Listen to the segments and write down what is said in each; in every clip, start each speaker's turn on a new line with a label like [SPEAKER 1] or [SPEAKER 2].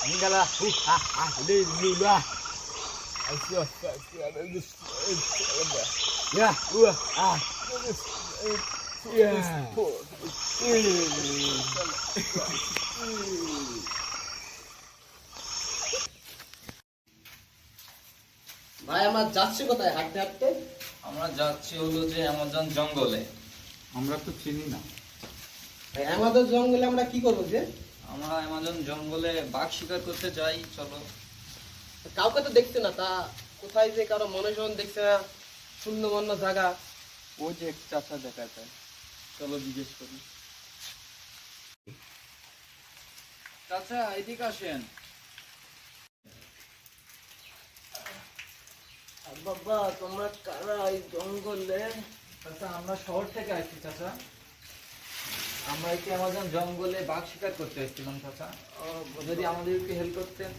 [SPEAKER 1] Enggak lah. Ini. Asyik. Ya, Ya.
[SPEAKER 2] ভাই আমরা যাচ্ছি কোথায় হাঁটতে হাঁটতে?
[SPEAKER 3] আমরা যাচ্ছি হলো যে অ্যামাজন জঙ্গলে।
[SPEAKER 1] আমরা তো চিনি না।
[SPEAKER 2] ভাই আমাদের জঙ্গলে আমরা কি করবো যে?
[SPEAKER 3] আমরা অ্যামাজন জঙ্গলে বাঘ শিকার করতে যাই, চলো।
[SPEAKER 2] কাউকে তো দেখছে না, তা কোথায় যে কারো মনুষ্যজন দেখছে না, শূন্যবন্য জায়গা।
[SPEAKER 3] ও যে এক চাচা দেখা যায়, চলো জিজ্ঞেস করি। চাচা এদিকে আসেন।
[SPEAKER 2] বাবা তোমরা কারা এই জঙ্গলে?
[SPEAKER 3] চাচা আমরা শহর থেকে আসছি চাচা। আমরা এই অ্যামাজন জঙ্গলে বাঘ শিকার করতে এসেছিলাম চাচা, যদি আমাদের একটু হেল্প করতেন।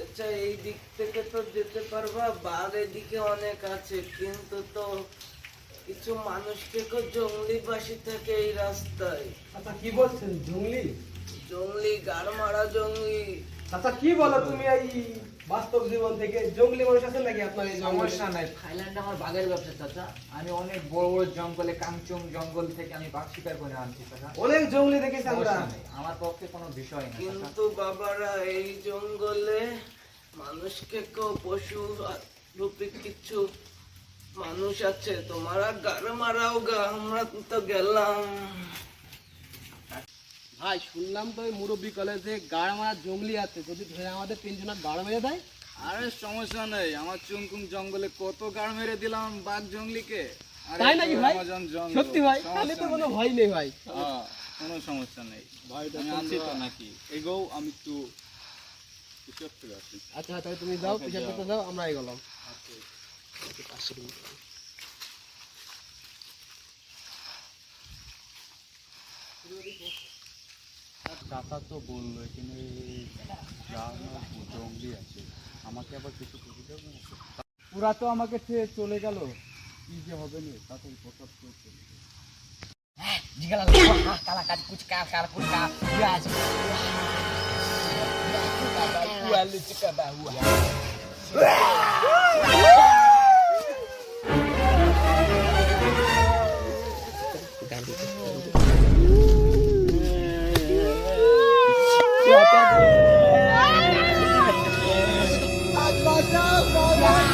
[SPEAKER 2] আচ্ছা এই দিক থেকে তো যেতে পারবা, বাঘ এদিকে অনেক আছে, কিন্তু তো কিছু মানুষকে জঙ্গলি বাসী থাকে এই রাস্তায়।
[SPEAKER 4] আচ্ছা কি বলছেন জঙ্গলি?
[SPEAKER 2] জঙ্গলি গাড় মারা জঙ্গলি।
[SPEAKER 4] আচ্ছা কি বলো তুমি এই বাস্তব জীবন থেকে? জঙ্গলি মানুষ আছে নাকি আপনার এই জঙ্গলে?
[SPEAKER 3] সমস্যা নাই, থাইল্যান্ডে আমার বাঘের ব্যবসা চাচা। আমি অনেক বড় বড় জঙ্গলে, কাঞ্চন জঙ্গল থেকে আমি বাঘ শিকার করে আনছি চাচা।
[SPEAKER 4] অনেক জঙ্গলি দেখেছি আমরা।
[SPEAKER 3] সমস্যা নেই, আমার পক্ষে কোনো বিষয় না চাচা।
[SPEAKER 2] কিন্তু বাবারা এই জঙ্গলে মানুষকে কেউ পশু রূপে কিছু মানুষ আছে, তোমারা গাড় মারাও গা, আমরা তো গেলাম। ভাই শুনলাম তো ওই মুরব্বী কলেজে গাড় মারা জঙ্গলি আছে, যদি ধরে আমাদের তিনজনের গাড় মেরে দেয়।
[SPEAKER 3] আরে সমস্যা নেই, আমার চুংকুং জঙ্গলে কত গাড় মেরে দিলাম বাঘ জঙ্গলিকে। আরে
[SPEAKER 2] তাই নাকি ভাই?
[SPEAKER 3] অ্যামাজন জঙ্গল,
[SPEAKER 2] সত্যি ভাই?
[SPEAKER 3] সমস্যা
[SPEAKER 2] তাহলে তো
[SPEAKER 3] নেই।
[SPEAKER 2] কোনো ভয় নেই ভাই।
[SPEAKER 3] হ্যাঁ, কোনো সমস্যা নেই
[SPEAKER 2] ভাই
[SPEAKER 3] আমি আছি তো নাকি। এগোও, আমি একটু পিছন থেকে আসি।
[SPEAKER 2] আচ্ছা তাহলে তুমি যাও,
[SPEAKER 3] Okay,
[SPEAKER 2] পিছন
[SPEAKER 3] যাও।
[SPEAKER 2] করতে যাও, আমরা এগোলাম।
[SPEAKER 1] চাচা তো বললো এখানে জঙ্গলি আছে, আমাকে আবার কিছু করে দেবে না? পুরা তো আমাকে ছেড়ে চলে গেল, কি যে হবে না তাড়াতাড়ি প্রসাদ করে চলে গেল।
[SPEAKER 4] বাঁচাও, বাঁচাও,